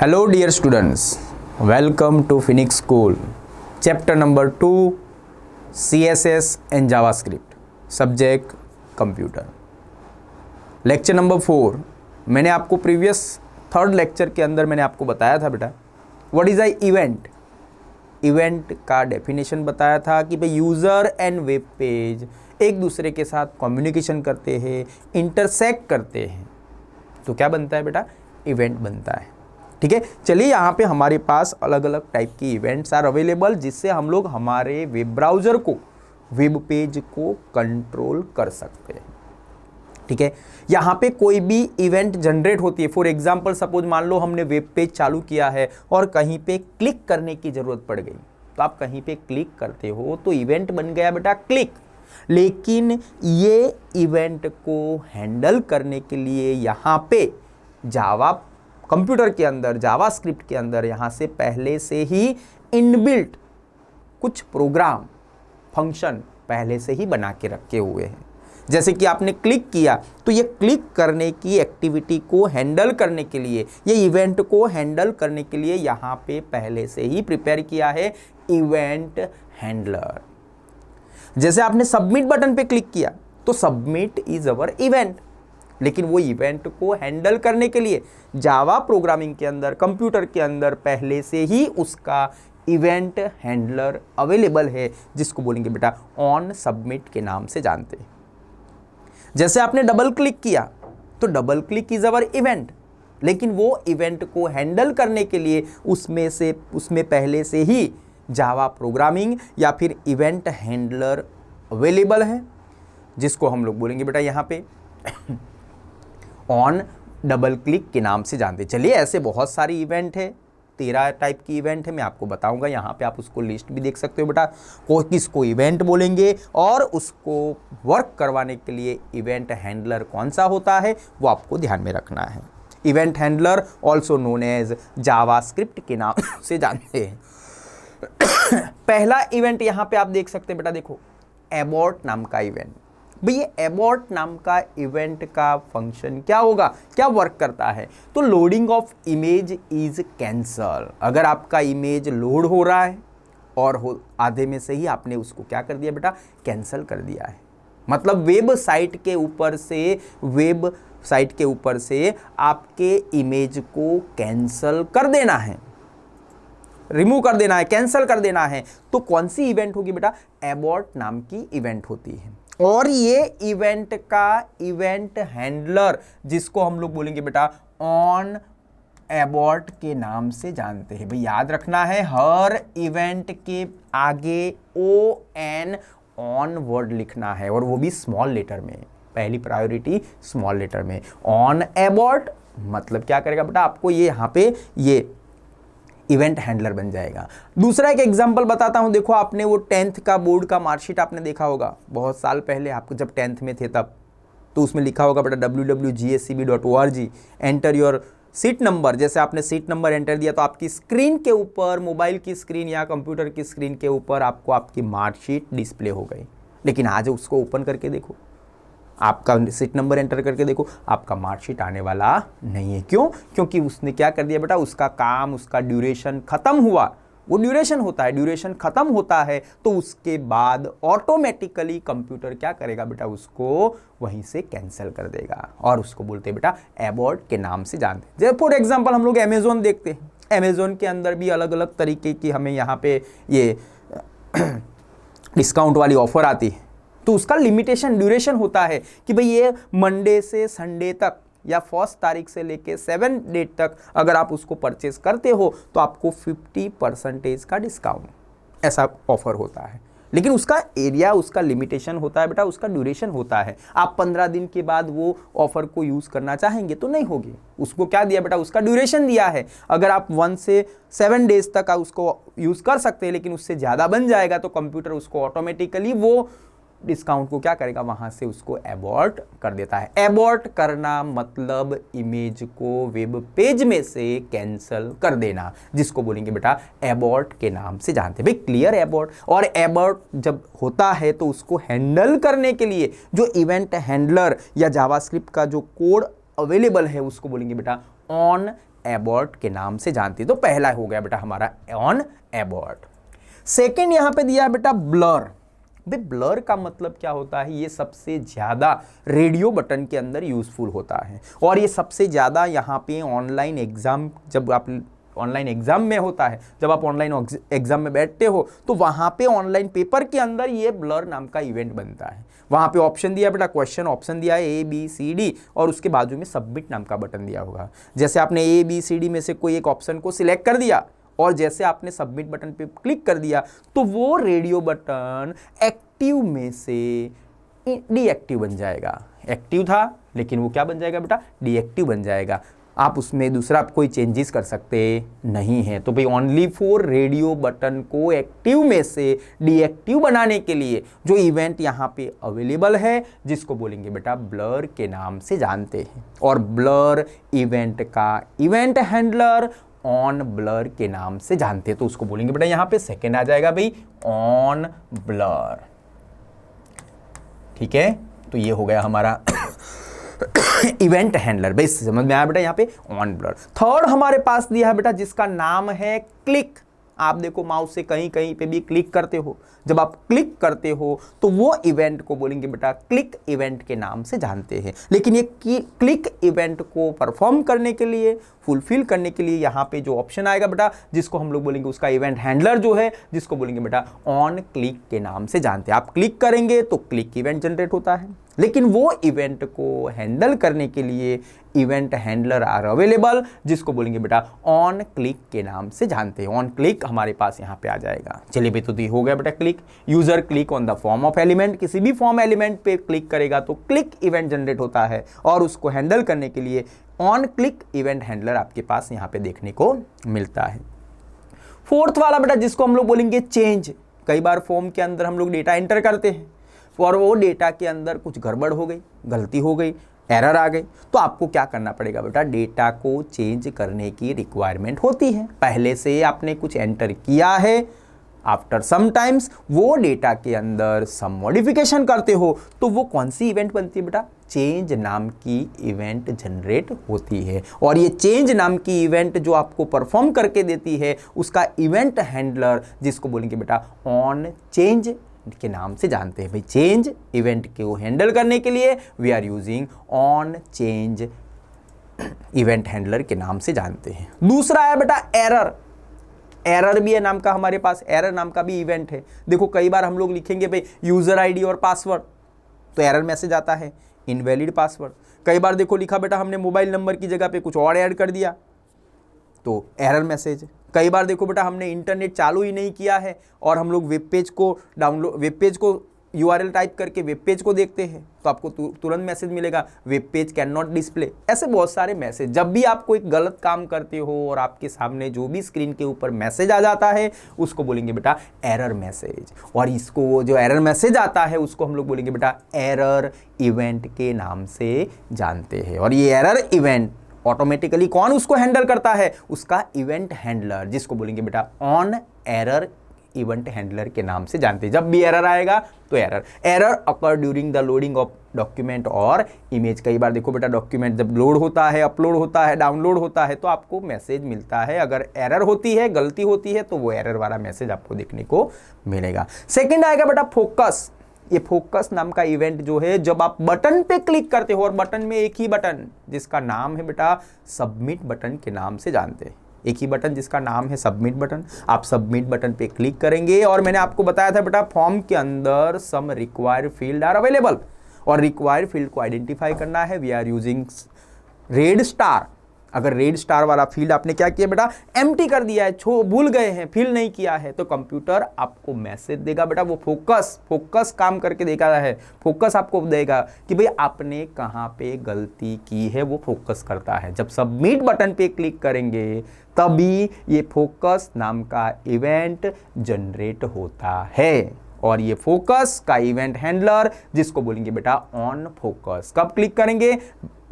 Hello dear students, welcome to Phoenix School. Chapter number 2 CSS and JavaScript. Subject Computer. Lecture number 4. मैंने आपको previous third lecture के अंदर मैंने आपको बताया था बेटा what is a event. Event का डेफिनेशन बताया था कि भाई यूज़र एंड वेब पेज एक दूसरे के साथ कम्युनिकेशन करते हैं, इंटरसेक्ट करते हैं, तो क्या बनता है बेटा, इवेंट बनता है। ठीक है, चलिए यहाँ पे हमारे पास अलग अलग टाइप की इवेंट्स आर अवेलेबल जिससे हम लोग हमारे वेब ब्राउज़र को, वेब पेज को कंट्रोल कर सकते हैं। ठीक है, यहाँ पे कोई भी इवेंट जनरेट होती है। फॉर एग्जांपल सपोज मान लो हमने वेब पेज चालू किया है और कहीं पे क्लिक करने की ज़रूरत पड़ गई, तो आप कहीं पे क्लिक करते हो तो इवेंट बन गया बेटा क्लिक। लेकिन ये इवेंट को हैंडल करने के लिए यहाँ पे जावा कंप्यूटर के अंदर, जावास्क्रिप्ट के अंदर यहाँ से पहले से ही इनबिल्ट कुछ प्रोग्राम फंक्शन पहले से ही बना के रखे हुए हैं। जैसे कि आपने क्लिक किया तो ये क्लिक करने की एक्टिविटी को हैंडल करने के लिए, ये इवेंट को हैंडल करने के लिए यहाँ पे पहले से ही प्रिपेयर किया है इवेंट हैंडलर। जैसे आपने सबमिट बटन पे क्लिक किया तो सबमिट इज अवर इवेंट, लेकिन वो इवेंट को हैंडल करने के लिए जावा प्रोग्रामिंग के अंदर, कंप्यूटर के अंदर पहले से ही उसका इवेंट हैंडलर अवेलेबल है, जिसको बोलेंगे बेटा ऑन सबमिट के नाम से जानते हैं। जैसे आपने डबल क्लिक किया तो double click is our event, लेकिन वो इवेंट को हैंडल करने के लिए उसमें पहले से ही जावा प्रोग्रामिंग या फिर इवेंट हैंडलर अवेलेबल है, जिसको हम लोग बोलेंगे बेटा यहाँ पे ऑन डबल क्लिक के नाम से जानते। चलिए ऐसे बहुत सारी इवेंट है, 13 टाइप की इवेंट है, मैं आपको बताऊंगा। यहाँ पे आप उसको लिस्ट भी देख सकते हो बेटा, किसको इवेंट बोलेंगे और उसको वर्क करवाने के लिए इवेंट हैंडलर कौन सा होता है वो आपको ध्यान में रखना है। Event handler also known as JavaScript के नाम से जानते हैं। पहला इवेंट यहाँ पे आप देख सकते हैं बेटा, देखो एबॉर्ट नाम का इवेंट। भैया एबॉर्ट नाम का इवेंट का फंक्शन क्या होगा, क्या वर्क करता है, तो loading of image is cancel. अगर आपका इमेज लोड हो रहा है और आधे में से ही आपने उसको क्या कर दिया बेटा, कैंसल कर दिया है, मतलब वेबसाइट के ऊपर से आपके इमेज को कैंसल कर देना है, रिमूव कर देना है, कैंसल कर देना है, तो कौन सी इवेंट होगी बेटा, एबॉर्ट नाम की इवेंट होती है। और ये इवेंट का इवेंट हैंडलर जिसको हम लोग बोलेंगे बेटा ऑन एबॉर्ट के नाम से जानते हैं। भाई याद रखना है, हर इवेंट के आगे ON ऑन वर्ड लिखना है, और वो भी स्मॉल लेटर में, पहली प्रायोरिटी स्मॉल लेटर में। ऑन एबॉर्ट मतलब क्या करेगा बेटा, आपको ये यहाँ पे ये इवेंट हैंडलर बन जाएगा। दूसरा एक एग्जांपल बताता हूं, देखो आपने वो 10th का बोर्ड का मार्कशीट आपने देखा होगा बहुत साल पहले, आपको जब 10th में थे तब, तो उसमें लिखा होगा बेटा www.gscb.org enter your seat number. जैसे आपने सीट नंबर एंटर दिया तो आपकी स्क्रीन के ऊपर, मोबाइल की स्क्रीन या कंप्यूटर की स्क्रीन के ऊपर आपको आपकी मार्कशीट डिस्प्ले हो गई। लेकिन आज उसको ओपन करके देखो, आपका सीट नंबर एंटर करके देखो, आपका मार्कशीट आने वाला नहीं है। क्यों? क्योंकि उसने क्या कर दिया बेटा, उसका काम, उसका ड्यूरेशन खत्म हुआ। वो ड्यूरेशन होता है, ड्यूरेशन खत्म होता है तो उसके बाद ऑटोमेटिकली कंप्यूटर क्या करेगा बेटा, उसको वहीं से कैंसिल कर देगा, और उसको बोलते हैं बेटा एबॉर्ट के नाम से जानते हैं। जैसे फॉर एग्जांपल हम लोग अमेजोन देखते हैं, अमेजोन के अंदर भी अलग अलग तरीके की हमें यहाँ पे ये डिस्काउंट वाली ऑफर आती है, तो उसका लिमिटेशन ड्यूरेशन होता है कि भाई ये मंडे से संडे तक या 1 तारीख से लेके 7 डेट तक अगर आप उसको परचेस करते हो तो आपको 50% का डिस्काउंट, ऐसा ऑफर होता है। लेकिन उसका एरिया, उसका लिमिटेशन होता है बेटा, उसका ड्यूरेशन होता है। आप 15 दिन के बाद वो ऑफर को यूज़ करना चाहेंगे तो नहीं होगी। उसको क्या दिया बेटा, उसका ड्यूरेशन दिया है। अगर आप 1 से 7 डेज तक आप उसको यूज़ कर सकते हैं, लेकिन उससे ज़्यादा बन जाएगा तो कंप्यूटर उसको ऑटोमेटिकली वो डिस्काउंट को क्या करेगा, वहां से उसको एबॉर्ट कर देता है। एबॉर्ट करना मतलब इमेज को वेब पेज में से कैंसल कर देना, जिसको बोलेंगे बेटा एबॉर्ट के नाम से जानते हैं। भाई क्लियर एबॉर्ट। और एबॉर्ट जब होता है तो उसको हैंडल करने के लिए जो इवेंट हैंडलर या जावास्क्रिप्ट का जो कोड अवेलेबल है उसको बोलेंगे बेटा ऑन एबॉर्ट के नाम से जानते हैं। तो पहला हो गया बेटा हमारा ऑन एबॉर्ट। सेकेंड यहां पे दिया है बेटा ब्लर। ब्लर का मतलब क्या होता है, ये सबसे ज्यादा रेडियो बटन के अंदर यूजफुल होता है और ये सबसे ज्यादा यहाँ पे ऑनलाइन एग्जाम, जब आप ऑनलाइन एग्जाम में होता है, जब आप ऑनलाइन एग्जाम में बैठते हो तो वहां पे ऑनलाइन पेपर के अंदर ये ब्लर नाम का इवेंट बनता है। वहां पे ऑप्शन दिया बेटा, क्वेश्चन ऑप्शन दिया है ABCD और उसके बाजू में सबमिट नाम का बटन दिया होगा। जैसे आपने ABCD में से कोई एक ऑप्शन को सिलेक्ट कर दिया और जैसे आपने सबमिट बटन पे क्लिक कर दिया तो वो रेडियो बटन एक्टिव में से डीएक्टिव बन जाएगा। एक्टिव था लेकिन वो क्या बन जाएगा बेटा, डीएक्टिव बन जाएगा। आप उसमें दूसरा कोई चेंजेस कर सकते नहीं हैं। तो भाई ओनली फॉर रेडियो बटन को एक्टिव में से डीएक्टिव बनाने के लिए जो इवेंट यहाँ पे अवेलेबल है, जिसको बोलेंगे बेटा ब्लर के नाम से जानते हैं। और ब्लर इवेंट का इवेंट हैंडलर ऑन ब्लर के नाम से जानते हैं। तो उसको बोलेंगे बेटा यहाँ पे सेकेंड आ जाएगा भाई ऑन ब्लर। ठीक है, तो ये हो गया हमारा इवेंट हैंडलर। भाई समझ में आया बेटा यहाँ पे ऑन ब्लर। थर्ड हमारे पास दिया है बेटा जिसका नाम है क्लिक। आप देखो माउस से कहीं कहीं पे भी क्लिक करते हो, जब आप क्लिक करते हो तो वो इवेंट को बोलेंगे बेटा क्लिक इवेंट के नाम से जानते हैं। लेकिन ये क्लिक इवेंट को परफॉर्म करने के लिए, फुलफिल करने के लिए यहाँ पे जो ऑप्शन आएगा बेटा, जिसको हम लोग बोलेंगे उसका इवेंट हैंडलर जो है, जिसको बोलेंगे बेटा ऑन क्लिक के नाम से जानते हैं। आप क्लिक करेंगे तो क्लिक इवेंट जनरेट होता है, लेकिन वो इवेंट को हैंडल करने के लिए इवेंट हैंडलर आर अवेलेबल, जिसको बोलेंगे बेटा ऑन क्लिक के नाम से जानते हैं। ऑन क्लिक हमारे पास यहाँ पे आ जाएगा। चलिए भाई, तो हो गया बेटा click. User click on the form of element, किसी भी फॉर्म एलिमेंट पे क्लिक करेगा तो क्लिक इवेंट जनरेट होता है और उसको हैंडल करने के लिए ऑन क्लिक इवेंट हैंडलर आपके पास यहाँ पे देखने को मिलता है। फोर्थ वाला बेटा जिसको हम लोग बोलेंगे चेंज। कई बार फॉर्म के अंदर हम लोग डेटा एंटर करते हैं और वो डेटा के अंदर कुछ गड़बड़ हो गई, गलती हो गई, एरर आ गई, तो आपको क्या करना पड़ेगा बेटा, डेटा को चेंज करने की रिक्वायरमेंट होती है। पहले से आपने कुछ एंटर किया है, आफ्टर सम टाइम्स वो डेटा के अंदर सम मॉडिफिकेशन करते हो तो वो कौन सी इवेंट बनती है बेटा, चेंज नाम की इवेंट जनरेट होती है। और ये चेंज नाम की इवेंट जो आपको परफॉर्म करके देती है उसका इवेंट हैंडलर, जिसको बोलेंगे बेटा ऑन चेंज के नाम से जानते हैं। भाई चेंज इवेंट को हैंडल करने के लिए we are using on change event handler के नाम से जानते हैं। दूसरा है बेटा एरर। एरर भी है नाम का हमारे पास, एरर नाम का भी इवेंट है। देखो कई बार हम लोग लिखेंगे भाई यूजर आईडी और पासवर्ड तो एरर मैसेज आता है, इनवैलिड पासवर्ड। कई बार देखो लिखा बेटा हमने मोबाइल नंबर की जगह पे कुछ और ऐड कर दिया तो एरर मैसेज। कई बार देखो बेटा हमने इंटरनेट चालू ही नहीं किया है और हम लोग वेब पेज को URL टाइप करके वेब पेज को देखते हैं तो आपको तुरंत मैसेज मिलेगा web page can not display. ऐसे बहुत सारे मैसेज, जब भी आप कोई गलत काम करते हो और आपके सामने जो भी स्क्रीन के ऊपर मैसेज आ जाता है उसको बोलेंगे बेटा एरर मैसेज। और इसको जो एरर मैसेज आता है उसको हम लोग बोलेंगे बेटा एरर इवेंट के नाम से जानते हैं। और ये एरर इवेंट ऑटोमेटिकली कौन उसको हैंडल करता है, उसका इवेंट हैंडलर, जिसको बोलेंगे बेटा ऑन एरर इवेंट हैंडलर के नाम से जानते हैं। जब भी एरर आएगा तो error occur during the loading of document और इमेज। कई बार देखो बेटा डॉक्यूमेंट जब लोड होता है, अपलोड होता है, डाउनलोड होता है तो आपको मैसेज मिलता है। अगर एरर होती है, गलती होती है तो वो एरर वाला मैसेज आपको देखने को मिलेगा। सेकेंड आएगा बेटा फोकस। ये फोकस नाम का इवेंट जो है, जब आप बटन पे क्लिक करते हो और बटन में एक ही बटन जिसका नाम है बेटा सबमिट बटन के नाम से जानते हैं। एक ही बटन जिसका नाम है सबमिट बटन। आप सबमिट बटन पे क्लिक करेंगे और मैंने आपको बताया था बेटा फॉर्म के अंदर some required field are available और रिक्वायर्ड फील्ड को आइडेंटिफाई करना है। We are using red star. अगर रेड स्टार वाला फील्ड आपने क्या किया बेटा, एम्प्टी कर दिया है, भूल गए हैं, फिल नहीं किया है, तो कंप्यूटर आपको मैसेज देगा बेटा वो फोकस काम करके देखा है। फोकस आपको देगा कि भाई आपने कहाँ पे गलती की है, वो फोकस करता है। जब सबमिट बटन पे क्लिक करेंगे तभी ये फोकस नाम का इवेंट जनरेट होता है। और ये फोकस का इवेंट हैंडलर, जिसको बोलेंगे बेटा ऑन फोकस, कब क्लिक करेंगे,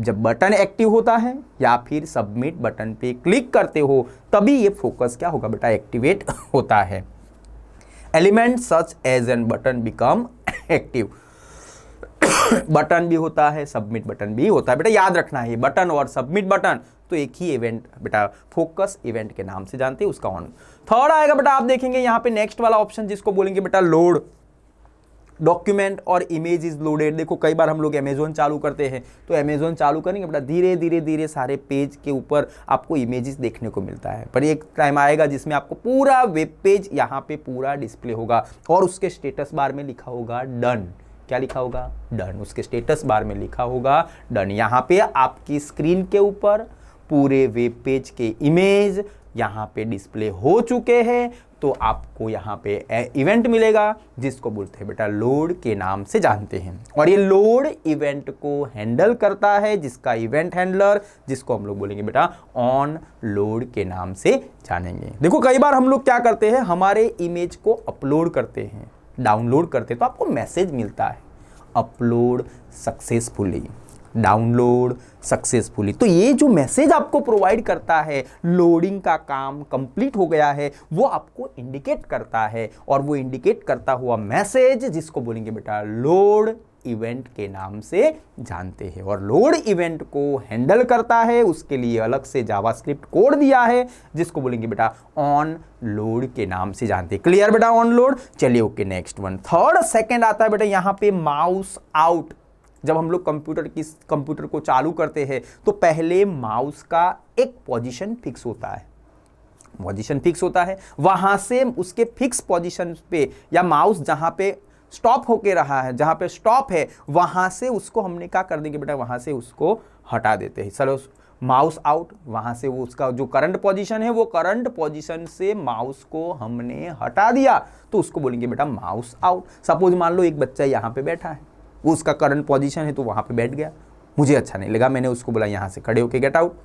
जब बटन एक्टिव होता है या फिर सबमिट बटन पे क्लिक करते हो तभी ये फोकस क्या होगा बेटा, एक्टिवेट होता है। Element such as an button become active. Button भी होता है, सबमिट बटन भी होता है बेटा, याद रखना है बटन और सबमिट बटन तो एक ही इवेंट बेटा फोकस इवेंट के नाम से जानते हैं, उसका ऑन। थर्ड आएगा बेटा, आप देखेंगे यहाँ पे नेक्स्ट वाला ऑप्शन जिसको बोलेंगे बेटा लोड डॉक्यूमेंट और इमेज इज लोडेड। देखो कई बार हम लोग अमेजोन चालू करते हैं, तो अमेजोन चालू करेंगे बेटा धीरे धीरे धीरे सारे पेज के ऊपर आपको इमेजेस देखने को मिलता है, पर एक टाइम आएगा जिसमें आपको पूरा वेब पेज यहाँ पे पूरा डिस्प्ले होगा और उसके स्टेटस बार में लिखा होगा डन। क्या लिखा होगा? डन। उसके स्टेटस बार में लिखा होगा डन। यहाँ पे आपकी स्क्रीन के ऊपर पूरे वेब पेज के इमेज यहाँ पे डिस्प्ले हो चुके हैं, तो आपको यहाँ पे इवेंट मिलेगा जिसको बोलते हैं बेटा लोड के नाम से जानते हैं। और ये लोड इवेंट को हैंडल करता है, जिसका इवेंट हैंडलर जिसको हम लोग बोलेंगे बेटा ऑन लोड के नाम से जानेंगे। देखो कई बार हम लोग क्या करते हैं, हमारे इमेज को अपलोड करते हैं, डाउनलोड करते हैं, तो आपको मैसेज मिलता है अपलोड सक्सेसफुली, डाउनलोड सक्सेसफुली। तो ये जो मैसेज आपको प्रोवाइड करता है लोडिंग का काम कंप्लीट हो गया है, वो आपको इंडिकेट करता है, और वो इंडिकेट करता हुआ मैसेज जिसको बोलेंगे बेटा लोड इवेंट के नाम से जानते हैं। और लोड इवेंट को हैंडल करता है, उसके लिए अलग से जावास्क्रिप्ट कोड दिया है जिसको बोलेंगे बेटा ऑन लोड के नाम से जानते हैं। क्लियर बेटा ऑन लोड? चलिए okay next one. Third second आता है बेटा यहाँ पे माउस आउट। जब हम लोग कंप्यूटर को चालू करते हैं तो पहले माउस का एक पोजीशन फिक्स होता है, पोजीशन फिक्स होता है, वहां से उसके फिक्स पोजीशन पे या माउस जहां पे स्टॉप होके रहा है, जहां पे स्टॉप है, वहां से उसको हमने क्या कर देंगे बेटा, वहां से उसको हटा देते हैं। चलो माउस आउट, वहां से वो उसका जो करंट पोजीशन है वो करंट पोजीशन से माउस को हमने हटा दिया, तो उसको बोलेंगे बेटा माउस आउट। सपोज मान लो एक बच्चा यहाँ पे बैठा है, वो उसका करंट पोजीशन है तो वहां पे बैठ गया, मुझे अच्छा नहीं लगा, मैंने उसको बोला यहाँ से खड़े होके गेट आउट,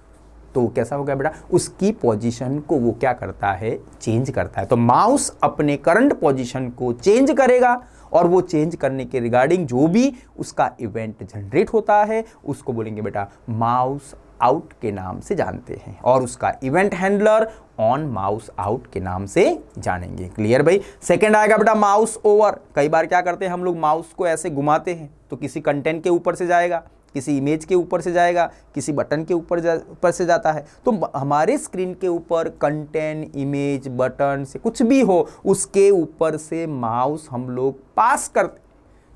तो कैसा हो गया बेटा, उसकी पोजीशन को वो क्या करता है, चेंज करता है। तो माउस अपने करंट पोजीशन को चेंज करेगा, और वो चेंज करने के रिगार्डिंग जो भी उसका इवेंट जनरेट होता है उसको बोलेंगे बेटा माउस आउट के नाम से जानते हैं, और उसका event handler on mouse out के नाम से जानेंगे। क्लियर भाई? सेकंड आएगा बेटा माउस ओवर। कई बार क्या करते हैं हम लोग, माउस को ऐसे घुमाते हैं तो किसी कंटेंट के ऊपर से जाएगा, किसी इमेज के ऊपर से जाएगा, किसी बटन के ऊपर से जाता है। तो हमारे स्क्रीन के ऊपर कंटेंट, इमेज, बटन से कुछ भी हो, उसके ऊपर से माउस हम लोग पास करते,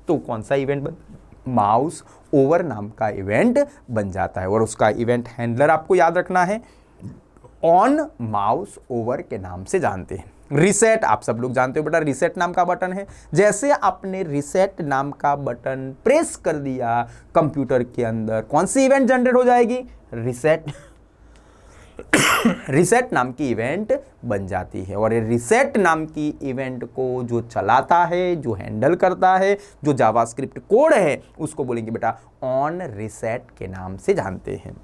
तो कौन सा इवेंट बन, माउस ओवर नाम का इवेंट बन जाता है। और उसका इवेंट हैंडलर आपको याद रखना है ऑन माउस ओवर के नाम से जानते हैं। रिसेट आप सब लोग जानते हो बेटा, रिसेट नाम का बटन है। जैसे आपने रिसेट नाम का बटन प्रेस कर दिया कंप्यूटर के अंदर, कौन सी इवेंट जनरेट हो जाएगी, रिसेट रिसेट नाम की इवेंट बन जाती है। और ये रिसेट नाम की इवेंट को जो चलाता है, जो हैंडल करता है, जो जावास्क्रिप्ट कोड है, उसको बोलेंगे बेटा ऑन रिसेट के नाम से जानते हैं।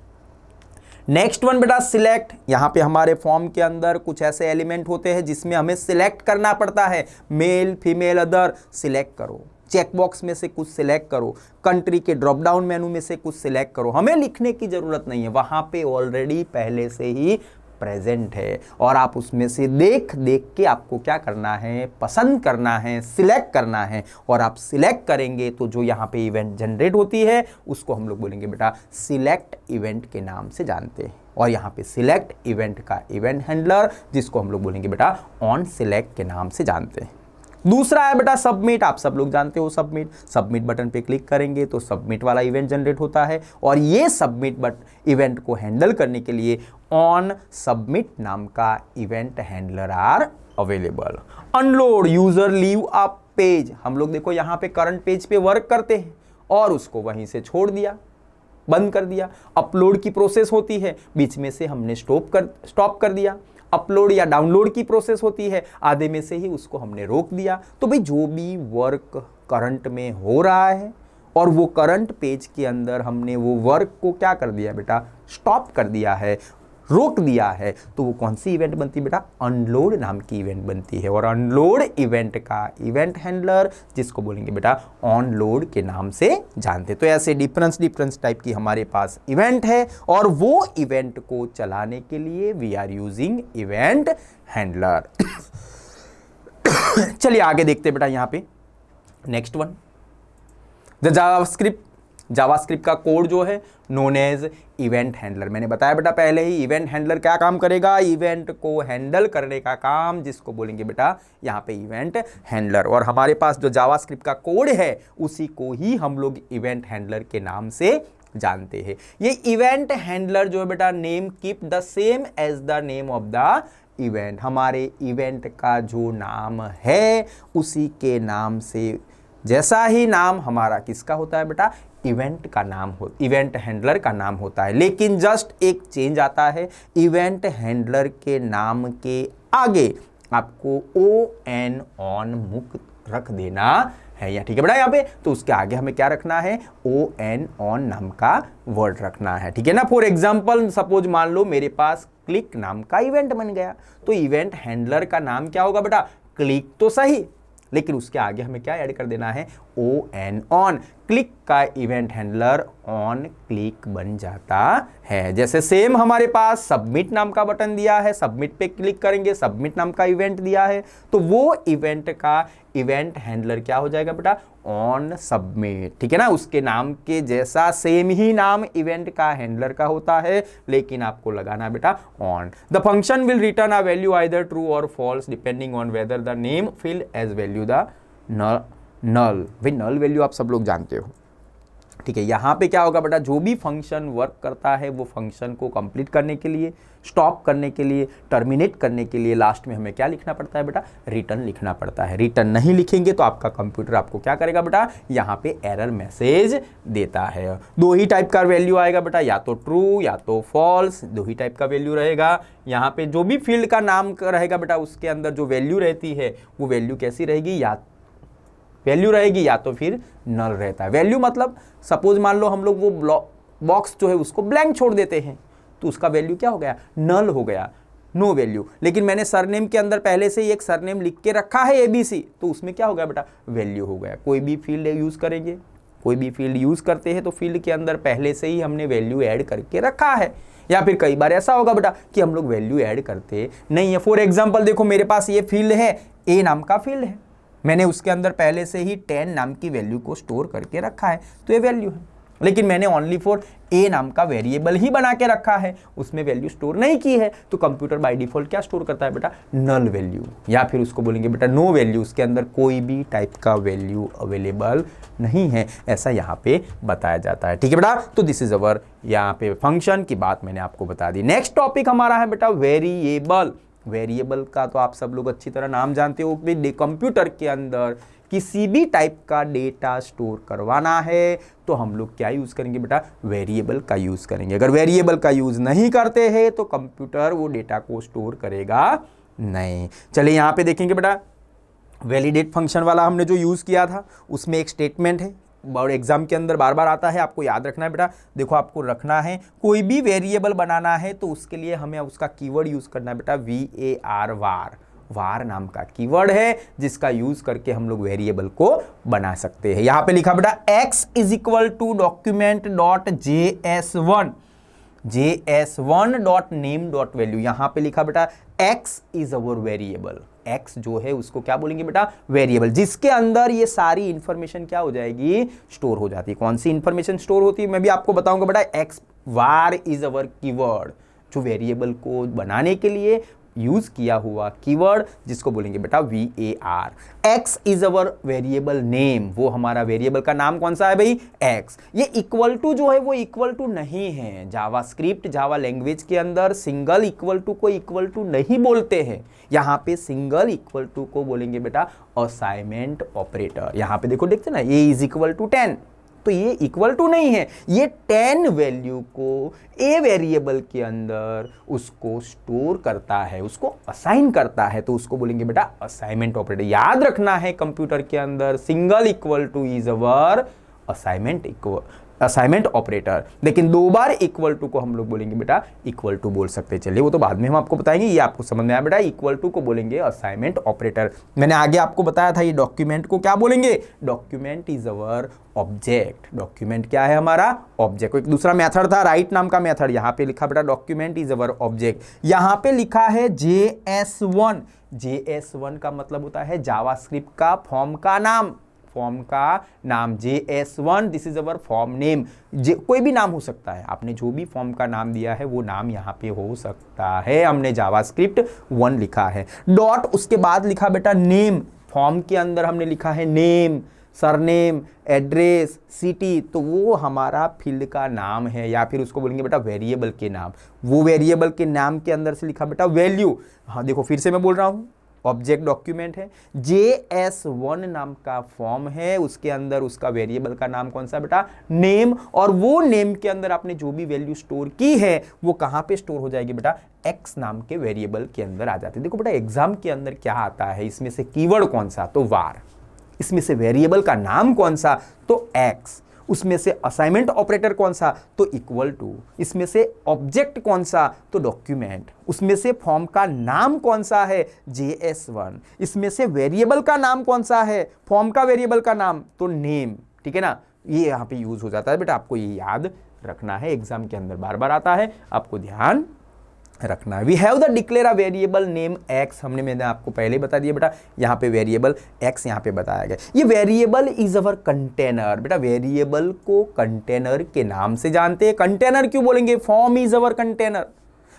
नेक्स्ट वन बेटा सिलेक्ट। यहां पे हमारे फॉर्म के अंदर कुछ ऐसे एलिमेंट होते हैं जिसमें हमें सिलेक्ट करना पड़ता है, मेल, फीमेल, अदर, सिलेक्ट करो, चेकबॉक्स में से कुछ सिलेक्ट करो, कंट्री के ड्रॉप डाउन मेनू में से कुछ सिलेक्ट करो। हमें लिखने की जरूरत नहीं है, वहां पे ऑलरेडी पहले से ही प्रेजेंट है, और आप उसमें से देख देख के आपको क्या करना है, पसंद करना है, सिलेक्ट करना है। और आप सिलेक्ट करेंगे तो जो यहाँ पे इवेंट जनरेट होती है उसको हम लोग बोलेंगे बेटा सिलेक्ट इवेंट के नाम से जानते हैं। और यहाँ पे सिलेक्ट इवेंट का इवेंट हैंडलर जिसको हम लोग बोलेंगे बेटा ऑन सिलेक्ट के नाम से जानते हैं। दूसरा है बेटा सबमिट। आप सब लोग जानते हो सबमिट, सबमिट बटन पे क्लिक करेंगे तो सबमिट वाला इवेंट जनरेट होता है, और ये सबमिट इवेंट को हैंडल करने के लिए ऑन सबमिट नाम का event handler are available. Unload, user leave a page. हम लोग देखो यहाँ पे करंट पेज पे वर्क करते हैं और उसको वहीं से छोड़ दिया, बंद कर दिया। अपलोड की प्रोसेस होती है, बीच में से हमने स्टॉप कर दिया। अपलोड या डाउनलोड की प्रोसेस होती है, आधे में से ही उसको हमने रोक दिया। तो भाई जो भी वर्क करंट में हो रहा है और वो करंट पेज के अंदर हमने वो वर्क को क्या कर दिया बेटा, स्टॉप कर दिया है, रोक दिया है, तो वो कौन सी इवेंट बनती है बेटा, अनलोड नाम की इवेंट बनती है। और अनलोड इवेंट का इवेंट हैंडलर जिसको बोलेंगे बेटा ऑन लोड के नाम से जानते। तो ऐसे डिफरेंस टाइप की हमारे पास इवेंट है, और वो इवेंट को चलाने के लिए we are using event handler. चलिए आगे देखते हैं बेटा, यहाँ पे next one, the JavaScript JavaScript का कोड जो है नोन एज इवेंट हैंडलर। मैंने बताया बेटा पहले ही, इवेंट हैंडलर क्या काम करेगा, इवेंट को हैंडल करने का काम, जिसको बोलेंगे बेटा यहाँ पे इवेंट हैंडलर। और हमारे पास जो जावास्क्रिप्ट का कोड है उसी को ही हम लोग इवेंट हैंडलर के नाम से जानते हैं। ये इवेंट हैंडलर जो है बेटा name keep the same as the name of the event, हमारे इवेंट का जो नाम है उसी के नाम से, जैसा ही नाम हमारा किसका होता है बेटा, इवेंट का नाम हो, इवेंट हैंडलर का नाम होता है। लेकिन जस्ट एक चेंज आता है, इवेंट हैंडलर के नाम के आगे आपको ON ऑन मुक्त रख देना है, या ठीक है बेटा यहाँ पे, तो उसके आगे हमें क्या रखना है, ON ऑन नाम का वर्ड रखना है, ठीक है ना। फॉर एग्जाम्पल सपोज मान लो मेरे पास क्लिक नाम का इवेंट बन गया, तो इवेंट हैंडलर का नाम क्या होगा बेटा, क्लिक तो सही, लेकिन उसके आगे हमें क्या ऐड कर देना है, ON ऑन। क्लिक का इवेंट हैंडलर ऑन क्लिक बन जाता है। जैसे सेम हमारे पास सबमिट नाम का बटन दिया है, सबमिट पे क्लिक करेंगे, सबमिट नाम का इवेंट दिया है, तो वो इवेंट का इवेंट हैंडलर क्या हो जाएगा बेटा, ऑन सबमिट, ठीक है ना। उसके नाम के जैसा सेम ही नाम इवेंट का हैंडलर का होता है, लेकिन आपको लगाना बेटा on. The function will return a value either true or false depending on whether the name field has value the null. भाई नल वैल्यू आप सब लोग जानते हो, ठीक है। यहाँ पे क्या होगा बेटा, जो भी फंक्शन वर्क करता है वो फंक्शन को कंप्लीट करने के लिए, स्टॉप करने के लिए, टर्मिनेट करने के लिए लास्ट में हमें क्या लिखना पड़ता है बेटा, रिटर्न लिखना पड़ता है। रिटर्न नहीं लिखेंगे तो आपका कंप्यूटर आपको क्या करेगा बेटा, यहाँ पे एरर मैसेज देता है। दो ही टाइप का वैल्यू आएगा बेटा, या तो ट्रू या तो फॉल्स, दो ही टाइप का वैल्यू रहेगा। यहाँ पे जो भी फील्ड का नाम रहेगा बेटा उसके अंदर जो वैल्यू रहती है वो वैल्यू कैसी रहेगी, या वैल्यू रहेगी या तो फिर नल रहता है। वैल्यू मतलब सपोज मान लो हम लोग वो बॉक्स जो है उसको ब्लैंक छोड़ देते हैं तो उसका वैल्यू क्या हो गया, नल हो गया, नो वैल्यू। लेकिन मैंने सरनेम के अंदर पहले से ही एक सरनेम लिख के रखा है ABC, तो उसमें क्या हो गया बेटा, वैल्यू हो गया। कोई भी फील्ड यूज करेंगे, कोई भी फील्ड यूज करते हैं तो फील्ड के अंदर पहले से ही हमने वैल्यू ऐड करके रखा है। या फिर कई बार ऐसा होगा बेटा कि हम लोग वैल्यू ऐड करते नहीं है। फॉर एग्जाम्पल देखो मेरे पास ये फील्ड है, A नाम का फील्ड है, मैंने उसके अंदर पहले से ही 10 नाम की वैल्यू को स्टोर करके रखा है, तो ये वैल्यू है। लेकिन मैंने ओनली फॉर A नाम का वेरिएबल ही बना के रखा है, उसमें वैल्यू स्टोर नहीं की है, तो कंप्यूटर बाय डिफॉल्ट क्या स्टोर करता है बेटा, नल वैल्यू, या फिर उसको बोलेंगे बेटा नो वैल्यू, उसके अंदर कोई भी टाइप का वैल्यू अवेलेबल नहीं है, ऐसा यहाँ पे बताया जाता है, ठीक है बेटा। तो दिस इज अवर यहाँ पे फंक्शन की बात मैंने आपको बता दी। नेक्स्ट टॉपिक हमारा है बेटा वेरिएबल। वेरिएबल का तो आप सब लोग अच्छी तरह नाम जानते हो कि कंप्यूटर के अंदर किसी भी टाइप का डेटा स्टोर करवाना है तो हम लोग क्या यूज करेंगे बेटा, वेरिएबल का यूज करेंगे। अगर वेरिएबल का यूज नहीं करते हैं तो कंप्यूटर वो डेटा को स्टोर करेगा नहीं। चलिए यहाँ पे देखेंगे बेटा, वैलिडेट फंक्शन वाला हमने जो यूज किया था उसमें एक स्टेटमेंट है, और एग्जाम के अंदर बार बार आता है, आपको याद रखना है बेटा। देखो आपको रखना है, कोई भी वेरिएबल बनाना है तो उसके लिए हमें उसका कीवर्ड यूज करना है बेटा, VAR, वार। वार नाम का कीवर्ड है जिसका यूज करके हम लोग वेरिएबल को बना सकते हैं। यहां पे लिखा बेटा x is equal to document dot JS1 dot name dot value. यहां पे लिखा बेटा x is our variable, x जो है उसको क्या बोलेंगे बेटा, वेरिएबल, जिसके अंदर ये सारी इंफॉर्मेशन क्या हो जाएगी, स्टोर हो जाती है। कौन सी इंफॉर्मेशन स्टोर होती है मैं भी आपको बताऊंगा बेटा। x var is our keyword, जो वेरिएबल को बनाने के लिए यूज किया हुआ कीवर्ड जिसको बोलेंगे बेटा VAR। x is our variable name, वो हमारा वेरिएबल का नाम कौन सा है भाई, x। ये इक्वल टू जो है वो इक्वल टू नहीं है। जावास्क्रिप्ट, जावा लैंग्वेज के अंदर सिंगल इक्वल टू को इक्वल टू नहीं बोलते हैं। यहाँ पे सिंगल इक्वल टू को बोलेंगे बेटा असाइनमेंट ऑपरेटर। यहाँ पे देखो, देखते ना, ये इज इक्वल टू 10, तो ये इक्वल टू नहीं है, ये 10 वैल्यू को ए वेरिएबल के अंदर उसको स्टोर करता है, उसको असाइन करता है, तो उसको बोलेंगे बेटा असाइनमेंट ऑपरेटर। याद रखना है कंप्यूटर के अंदर single equal two is our assignment operator, लेकिन दो बार इक्वल टू को हम लोग बोलेंगे बेटा इक्वल टू बोल सकते हैं। चलिए वो तो बाद में हम आपको बताएंगे, ये आपको समझ में आया बेटा, इक्वल टू को बोलेंगे असाइनमेंट ऑपरेटर। मैंने आगे आपको बताया था ये डॉक्यूमेंट को क्या बोलेंगे, document is our object. Document क्या है हमारा, ऑब्जेक्ट। एक दूसरा मेथड था राइट नाम का मेथड, यहाँ पे लिखा बेटा डॉक्यूमेंट इज अवर ऑब्जेक्ट। यहाँ पे लिखा है JS1। JS1 का मतलब होता है जावास्क्रिप्ट का फॉर्म का नाम। फॉर्म का नाम, JS1 this is our form name. कोई भी नाम हो सकता है, आपने जो भी फॉर्म का नाम दिया है वो नाम यहाँ पे हो सकता है। हमने जावास्क्रिप्ट 1 लिखा है, डॉट उसके बाद लिखा बेटा नेम, फॉर्म के अंदर हमने लिखा है नेम, सरनेम, एड्रेस, सिटी, तो वो हमारा फील्ड का नाम है, या फिर उसको बोलेंगे बेटा वेरिएबल के नाम। वो वेरिएबल के नाम के अंदर से लिखा बेटा वैल्यू। हाँ देखो फिर से मैं बोल रहा हूँ, ऑब्जेक्ट डॉक्यूमेंट है, JS1 नाम का फॉर्म है, उसके अंदर उसका वेरिएबल का नाम कौन सा बेटा, नेम, और वो नेम के अंदर आपने जो भी वैल्यू स्टोर की है वो कहाँ पे स्टोर हो जाएगी बेटा, एक्स नाम के वेरिएबल के अंदर आ जाती है। देखो बेटा एग्जाम के अंदर क्या आता है, इसमें से कीवर्ड कौन सा, तो वार, इसमें से वेरिएबल का नाम कौन सा, तो एक्स, उसमें से असाइनमेंट ऑपरेटर कौन सा, तो इक्वल टू, इसमें से ऑब्जेक्ट कौन सा, तो डॉक्यूमेंट, उसमें से फॉर्म का नाम कौन सा है, JS1, इसमें से वेरिएबल का नाम कौन सा है, फॉर्म का वेरिएबल का नाम, तो नेम। ठीक है ना, ये यहां पे यूज हो जाता है बेटा, आपको ये याद रखना है, एग्जाम के अंदर बार बार आता है, आपको ध्यान रखना है। We have the declare a variable name x, मैंने आपको पहले बता दिया बेटा, यहाँ पे वेरिएबल एक्स यहाँ पे बताया गया। ये वेरिएबल इज अवर कंटेनर, बेटा वेरिएबल को कंटेनर के नाम से जानते हैं। कंटेनर क्यों बोलेंगे, form is our container,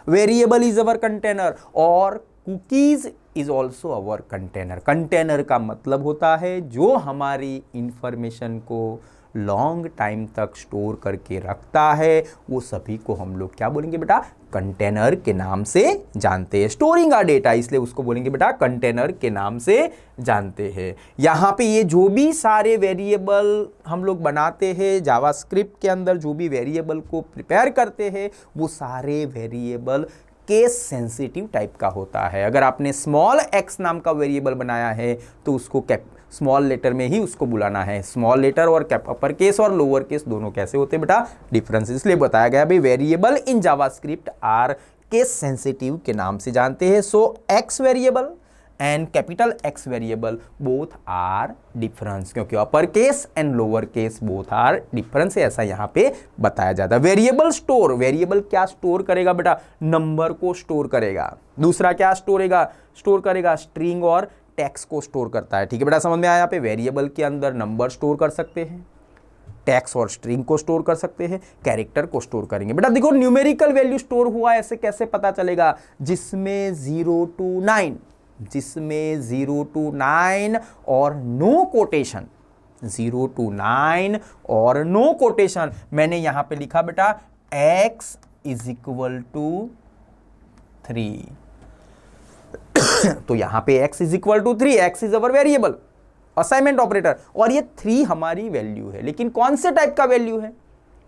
variable is our container, और cookies is also our container. Container का मतलब होता है जो हमारी इंफॉर्मेशन को लॉन्ग टाइम तक स्टोर करके रखता है, वो सभी को हम लोग क्या बोलेंगे बेटा, कंटेनर के नाम से जानते हैं। स्टोरिंग आर डेटा, इसलिए उसको बोलेंगे बेटा कंटेनर के नाम से जानते हैं। यहाँ पे ये जो भी सारे वेरिएबल हम लोग बनाते हैं जावास्क्रिप्ट के अंदर, जो भी वेरिएबल को प्रिपेयर करते हैं, वो सारे वेरिएबल केस सेंसिटिव टाइप का होता है। अगर आपने स्मॉल एक्स नाम का वेरिएबल बनाया है तो उसको स्मॉल लेटर में ही उसको बुलाना है। स्मॉल लेटर और अपर केस और लोअर केस दोनों कैसे होते हैं बेटा, डिफरेंस, इसलिए बताया गया भाई variable in JavaScript are case sensitive के नाम से जानते हैं। So X variable and capital X variable both are difference, क्योंकि upper case and lower case both are difference है, ऐसा यहाँ पे बताया जाता है। वेरिएबल स्टोर, वेरिएबल क्या स्टोर करेगा बेटा, नंबर को स्टोर करेगा। दूसरा क्या स्टोर करेगा, स्ट्रिंग और टेक्स्ट को स्टोर करता है। ठीक है बेटा, समझ में आया, यहाँ पे वेरिएबल के अंदर नंबर स्टोर कर सकते हैं, टेक्स्ट और स्ट्रिंग को स्टोर कर सकते हैं, कैरेक्टर को स्टोर करेंगे। बेटा देखो न्यूमेरिकल वैल्यू स्टोर हुआ ऐसे कैसे पता चलेगा, जिसमें 0 to 9, जिसमें 0 to 9 और नो कोटेशन, 0 to 9 और नो कोटेशन। मैंने यहां पे लिखा बेटा x इज इक्वल टू 3, तो यहां पे x is equal to 3, x is our variable, assignment operator, और ये 3 हमारी वैल्यू है। लेकिन कौन से टाइप का वैल्यू है,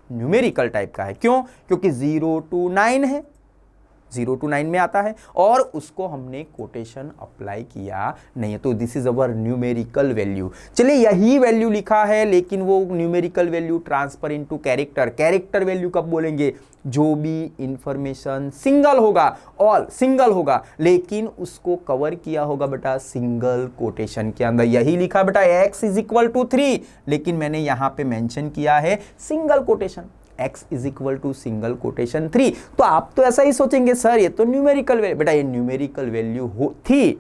न्यूमेरिकल टाइप का है। क्यों, क्योंकि 0 to 9 है, 0 to 9 में आता है, और उसको हमने कोटेशन अप्लाई किया नहीं है, तो this is our numerical value. चलिए यही वैल्यू लिखा है, लेकिन वो numerical value transfer into character. Character value कब बोलेंगे, जो भी इंफॉर्मेशन सिंगल होगा, ऑल सिंगल होगा, लेकिन उसको कवर किया होगा बेटा सिंगल कोटेशन के अंदर। यही लिखा बेटा x इज इक्वल टू 3, लेकिन मैंने यहां पे मेंशन किया है single quotation, x is equal to single quotation 3। तो आप तो ऐसा ही सोचेंगे सर ये तो न्यूमेरिकल वैल्यू, बेटा ये न्यूमेरिकल वैल्यू थी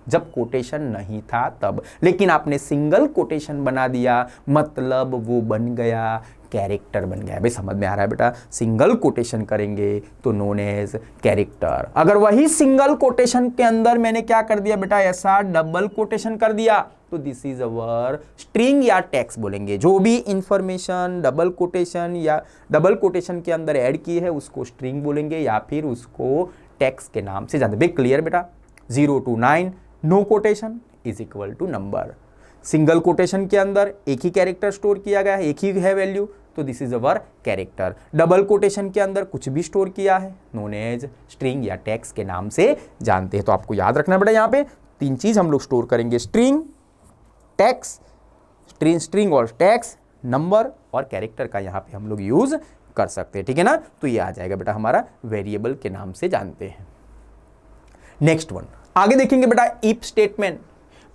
जब कोटेशन नहीं था तब, लेकिन आपने सिंगल कोटेशन बना दिया, मतलब वो बन गया कैरेक्टर बन गया। भाई समझ में आ रहा है बेटा, सिंगल कोटेशन करेंगे तो नोन एज कैरेक्टर। अगर वही सिंगल कोटेशन के अंदर मैंने क्या कर दिया बेटा, ऐसा डबल कोटेशन कर दिया, तो दिस इज अवर स्ट्रिंग या टेक्स्ट बोलेंगे। जो भी इंफॉर्मेशन डबल कोटेशन या डबल कोटेशन के अंदर ऐड की है उसको स्ट्रिंग बोलेंगे, या फिर उसको टेक्स्ट के नाम से जानते हैं। क्लियर बेटा, 0 to 9 no quotation is equal to number. Single quotation के अंदर एक ही कैरेक्टर स्टोर किया गया है, एक ही है वैल्यू, तो this is our character. Double quotation के अंदर कुछ भी स्टोर किया है, नोन एज स्ट्रिंग या टेक्स्ट के नाम से जानते हैं। तो आपको याद रखना बेटा, यहाँ पे 3 चीज हम लोग स्टोर करेंगे, स्ट्रिंग, टेक्स्ट, स्ट्रिंग और टेक्स्ट, नंबर और कैरेक्टर का यहाँ पे हम लोग यूज कर सकते हैं। ठीक है ना, तो ये आ जाएगा बेटा हमारा वेरिएबल के नाम से जानते हैं। नेक्स्ट वन आगे देखेंगे बेटा, इफ स्टेटमेंट।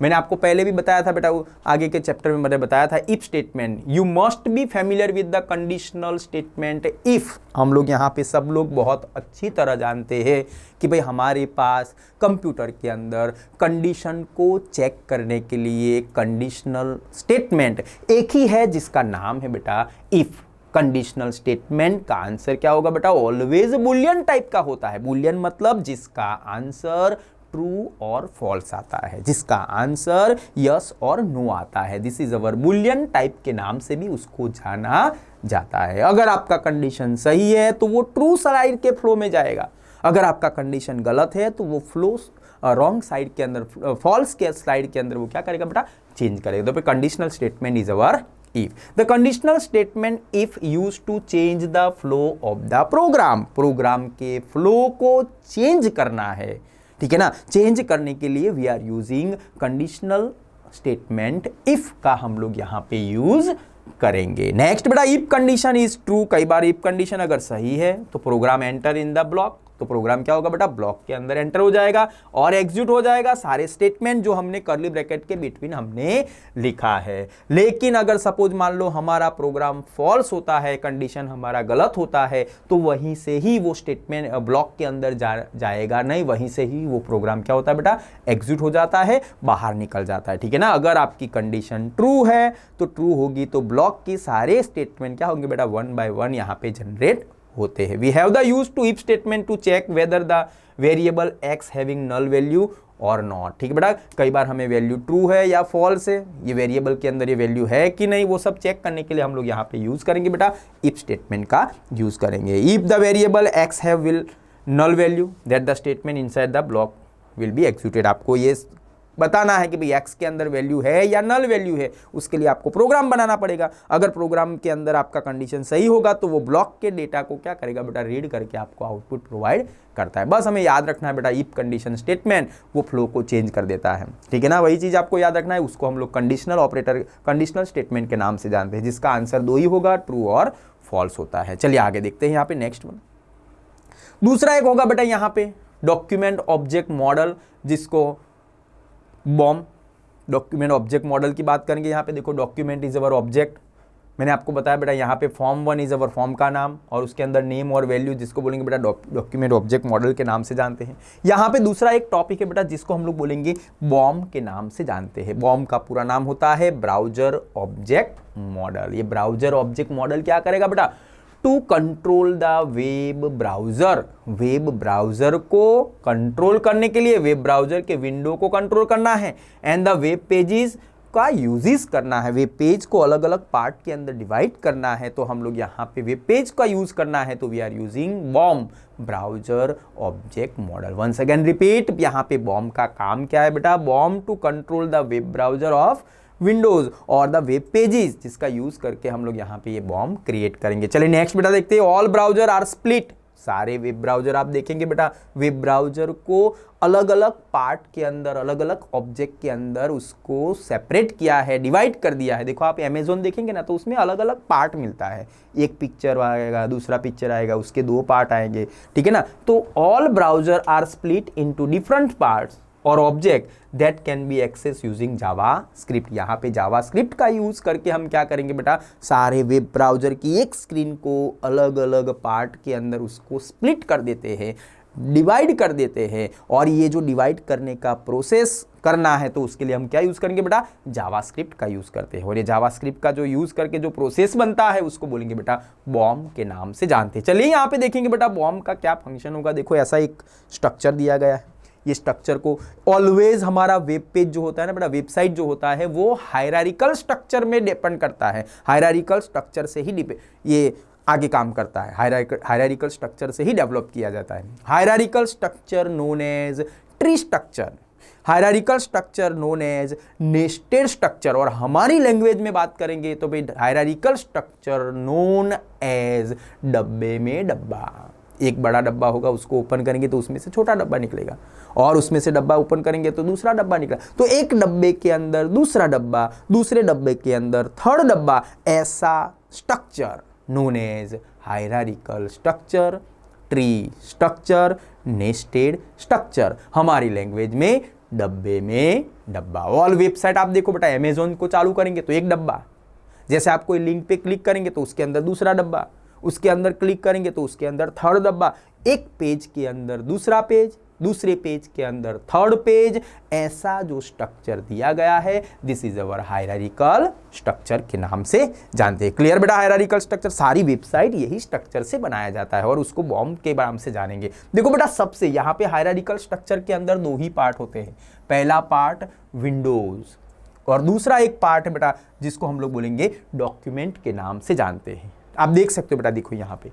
मैंने आपको पहले भी बताया था बेटा, आगे के चैप्टर में मैंने बताया था if statement, you must be familiar with the conditional statement if. हम लोग यहाँ पे सब लोग बहुत अच्छी तरह जानते हैं कि भाई हमारे पास कंप्यूटर के अंदर कंडीशन को चेक करने के लिए कंडीशनल स्टेटमेंट एक ही है जिसका नाम है बेटा इफ। कंडीशनल स्टेटमेंट का आंसर क्या होगा बेटा, ऑलवेज बुलियन टाइप का होता है। बुलियन मतलब जिसका आंसर ट्रू और फॉल्स आता है, जिसका आंसर यस और नो आता है। This is our Boolean type के नाम से भी उसको जाना जाता है। अगर आपका कंडीशन सही है तो वो ट्रू साइड के फ्लो में जाएगा, अगर आपका कंडीशन गलत है तो वो फ्लो रॉन्ग साइड के अंदर, फॉल्स के साइड के अंदर वो क्या करेगा बेटा, चेंज करेगा। तो conditional statement is our if. The conditional statement if used to change the flow of the program. Program के फ्लो को चेंज करना है, ठीक है ना। चेंज करने के लिए we are using conditional statement if का हम लोग यहाँ पे यूज करेंगे। नेक्स्ट बेटा, इफ कंडीशन इज ट्रू। कई बार इफ कंडीशन अगर सही है तो program enter in the block, तो प्रोग्राम क्या होगा बेटा, ब्लॉक के अंदर एंटर हो जाएगा और एग्जीक्यूट हो जाएगा सारे स्टेटमेंट जो हमने कर्ली ब्रैकेट के बिटवीन हमने लिखा है। लेकिन अगर सपोज मान लो हमारा प्रोग्राम फॉल्स होता है, कंडीशन हमारा गलत होता है, तो वहीं से ही वो स्टेटमेंट ब्लॉक के अंदर जाएगा नहीं, वहीं से ही वो प्रोग्राम क्या होता है बेटा, एग्जीक्यूट हो जाता है, बाहर निकल जाता है, ठीक है ना। अगर आपकी कंडीशन ट्रू है तो ट्रू होगी तो ब्लॉक के सारे स्टेटमेंट क्या होंगे बेटा, 1 by 1 यहाँ पे जनरेट होते हैं। We have the use to if statement to check whether the variable x having null value और नॉट, ठीक है बेटा। कई बार हमें वैल्यू ट्रू है या फॉल्स है, ये वेरिएबल के अंदर ये वैल्यू है कि नहीं, वो सब चेक करने के लिए हम लोग यहाँ पे यूज करेंगे बेटा, इफ स्टेटमेंट का यूज करेंगे। If the variable x have will null value that the statement inside the block will be executed. आपको ये बताना है कि भाई एक्स के अंदर वैल्यू है या नल वैल्यू है, उसके लिए आपको प्रोग्राम बनाना पड़ेगा। अगर प्रोग्राम के अंदर आपका कंडीशन सही होगा तो वो ब्लॉक के डेटा को क्या करेगा बेटा, रीड करके आपको आउटपुट प्रोवाइड करता है। बस हमें याद रखना है बेटा, इफ कंडीशन स्टेटमेंट वो फ्लो को चेंज कर देता है, ठीक है ना। वही चीज आपको याद रखना है, उसको हम लोग कंडीशनल ऑपरेटर, कंडीशनल स्टेटमेंट के नाम से जानते हैं, जिसका आंसर दो ही होगा, ट्रू और फॉल्स होता है। चलिए आगे देखते हैं यहाँ पे नेक्स्ट वन। दूसरा एक होगा बेटा यहाँ पे डॉक्यूमेंट ऑब्जेक्ट मॉडल, जिसको बॉम डॉक्यूमेंट ऑब्जेक्ट मॉडल की बात करेंगे। यहाँ पे देखो, डॉक्यूमेंट इज अवर ऑब्जेक्ट, मैंने आपको बताया बेटा यहाँ पे फॉर्म 1 इज अवर फॉर्म का नाम और उसके अंदर नेम और वैल्यू, जिसको बोलेंगे बेटा डॉक्यूमेंट ऑब्जेक्ट मॉडल के नाम से जानते हैं। यहाँ पे दूसरा एक टॉपिक है बेटा जिसको हम लोग बोलेंगे बॉम के नाम से जानते हैं। बॉम का पूरा नाम होता है ब्राउजर ऑब्जेक्ट मॉडल। ये ब्राउजर ऑब्जेक्ट मॉडल क्या करेगा बेटा, to control the web browser. Web browser को कंट्रोल करने के लिए वेब ब्राउजर के विंडो को कंट्रोल करना है एंड द वेब पेजेस का यूजेस करना है। वेब पेज को अलग अलग पार्ट के अंदर डिवाइड करना है, तो हम लोग यहाँ पे वेब पेज का यूज करना है, तो we are using BOM browser object model. Once again repeat, यहाँ पे बॉम का काम क्या है बेटा, BOM to control the web browser of windows और द वेब पेजेस, जिसका यूज करके हम लोग यहाँ पे ये बॉम क्रिएट करेंगे। चलिए नेक्स्ट बेटा देखते हैं, ऑल ब्राउजर आर स्प्लिट। सारे वेब ब्राउजर आप देखेंगे बेटा, वेब ब्राउजर को अलग अलग पार्ट के अंदर, अलग अलग ऑब्जेक्ट के अंदर उसको सेपरेट किया है, डिवाइड कर दिया है। देखो आप अमेज़न देखेंगे ना तो उसमें अलग अलग पार्ट मिलता है, एक पिक्चर आएगा, दूसरा पिक्चर आएगा, उसके 2 पार्ट आएंगे, ठीक है ना। तो all browser are split into different parts और object that can be access using JavaScript. यहाँ पे जावा स्क्रिप्ट का यूज करके हम क्या करेंगे बेटा, सारे वेब ब्राउजर की एक स्क्रीन को अलग अलग पार्ट के अंदर उसको स्प्लिट कर देते हैं, डिवाइड कर देते हैं। और ये जो डिवाइड करने का प्रोसेस करना है तो उसके लिए हम क्या यूज करेंगे बेटा, जावास्क्रिप्ट का यूज करते हैं। और ये जावास्क्रिप्ट का जो यूज करके जो प्रोसेस बनता है उसको बोलेंगे बेटा बॉम के नाम से जानते हैं। चलिए यहाँ पे देखेंगे बेटा बॉम का क्या फंक्शन होगा। देखो ऐसा एक स्ट्रक्चर दिया गया है, ये स्ट्रक्चर को ऑलवेज हमारा वेब पेज जो होता है ना बेटा, वेबसाइट जो होता है वो हायरार्किकल स्ट्रक्चर में डिपेंड करता है। हायरार्किकल स्ट्रक्चर से ही ये आगे काम करता है, हायरार्किकल स्ट्रक्चर से ही डेवलप किया जाता है। Hierarchical structure known as tree structure, hierarchical structure known as nested structure, और हमारी लैंग्वेज में बात करेंगे तो भाई हायरार्किकल स्ट्रक्चर नोन एज डब्बे में डब्बा। एक बड़ा डब्बा होगा, उसको ओपन करेंगे तो उसमें से छोटा डब्बा निकलेगा, और उसमें से डब्बा ओपन करेंगे तो दूसरा डब्बा निकला। तो एक डब्बे के अंदर दूसरा डब्बा, दूसरे डब्बे के अंदर थर्ड डब्बा, ऐसा structure known as hierarchical structure, tree structure, nested structure. हमारी लैंग्वेज में डब्बे में डब्बा। ऑल वेबसाइट आप देखो बेटा, अमेजोन को चालू करेंगे तो एक डब्बा, जैसे आप कोई लिंक पे क्लिक करेंगे तो उसके अंदर दूसरा डब्बा, उसके अंदर क्लिक करेंगे तो उसके अंदर थर्ड डब्बा, एक पेज के अंदर दूसरा पेज, दूसरे पेज के अंदर थर्ड पेज, ऐसा जो स्ट्रक्चर दिया गया है this is our hierarchical structure के नाम से जानते हैं। क्लियर बेटा? हायरार्किकल स्ट्रक्चर, सारी वेबसाइट यही स्ट्रक्चर से बनाया जाता है और उसको बॉम्ब के नाम से जानेंगे। देखो बेटा, सबसे यहाँ पे हायरार्किकल स्ट्रक्चर के अंदर दो ही पार्ट होते हैं। पहला पार्ट विंडोज और दूसरा एक पार्ट है बेटा जिसको हम लोग बोलेंगे डॉक्यूमेंट के नाम से जानते हैं। आप देख सकते हो बेटा, देखो यहाँ पे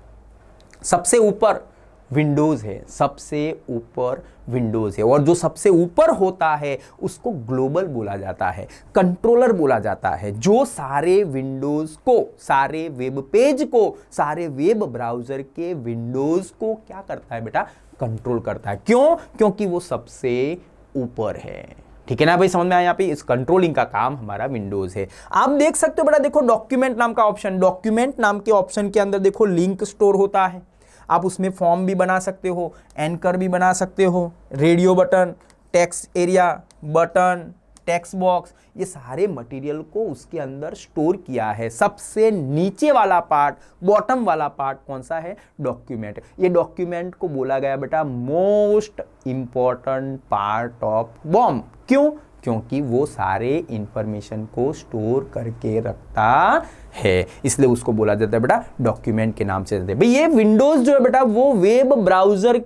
सबसे ऊपर विंडोज है, सबसे ऊपर विंडोज है, और जो सबसे ऊपर होता है उसको ग्लोबल बोला जाता है, कंट्रोलर बोला जाता है, जो सारे विंडोज को, सारे वेब पेज को, सारे वेब ब्राउजर के विंडोज को क्या करता है बेटा? कंट्रोल करता है। क्यों? क्योंकि वो सबसे ऊपर है। ठीक है ना भाई, समझ में आया? यहाँ पे इस कंट्रोलिंग का काम हमारा विंडोज है। आप देख सकते हो बेटा, देखो डॉक्यूमेंट नाम का ऑप्शन, डॉक्यूमेंट नाम के ऑप्शन के अंदर देखो लिंक स्टोर होता है। आप उसमें फॉर्म भी बना सकते हो, एंकर भी बना सकते हो, radio button, text area button, text box, ये सारे मटेरियल को उसके अंदर स्टोर किया है। सबसे नीचे वाला पार्ट, बॉटम वाला पार्ट कौन सा है? डॉक्यूमेंट। ये डॉक्यूमेंट को बोला गया बेटा most important part of bomb. क्यों? क्योंकि वो सारे इंफॉर्मेशन को स्टोर करके रखता है, इसलिए उसको बोला जाता है बेटा डॉक्यूमेंट के नाम से जाते हैं। भाई ये विंडोज जो है बेटा वो वेब ब्राउजर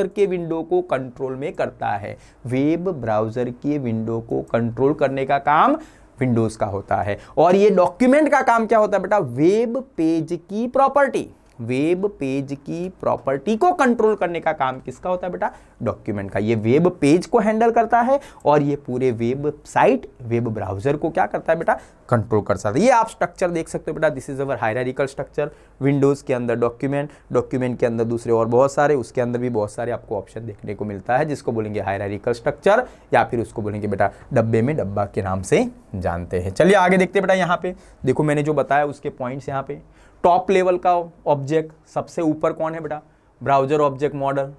के विंडो को कंट्रोल में करता है। वेब ब्राउजर के विंडो को कंट्रोल करने का काम विंडोज का होता है। और ये डॉक्यूमेंट का काम क्या होता है बेटा? वेब पेज की प्रॉपर्टी, वेब पेज की प्रॉपर्टी को कंट्रोल करने का काम किसका होता है बेटा? डॉक्यूमेंट का। ये वेब पेज को हैंडल करता है और ये पूरे वेबसाइट, वेब ब्राउजर को क्या करता है बेटा? कंट्रोल कर सकता है। ये आप स्ट्रक्चर देख सकते हो बेटा, this is our hierarchical structure. Windows के अंदर डॉक्यूमेंट, डॉक्यूमेंट के अंदर दूसरे और बहुत सारे, उसके अंदर भी बहुत सारे आपको ऑप्शन देखने को मिलता है, जिसको बोलेंगे हायरार्किकल स्ट्रक्चर, या फिर उसको बोलेंगे बेटा डब्बे में डब्बा के नाम से जानते हैं। चलिए आगे देखते हैं बेटा। यहाँ पे देखो मैंने जो बताया उसके पॉइंट्स यहाँ पे। टॉप लेवल का ऑब्जेक्ट, सबसे ऊपर कौन है बेटा? ब्राउजर ऑब्जेक्ट मॉडल,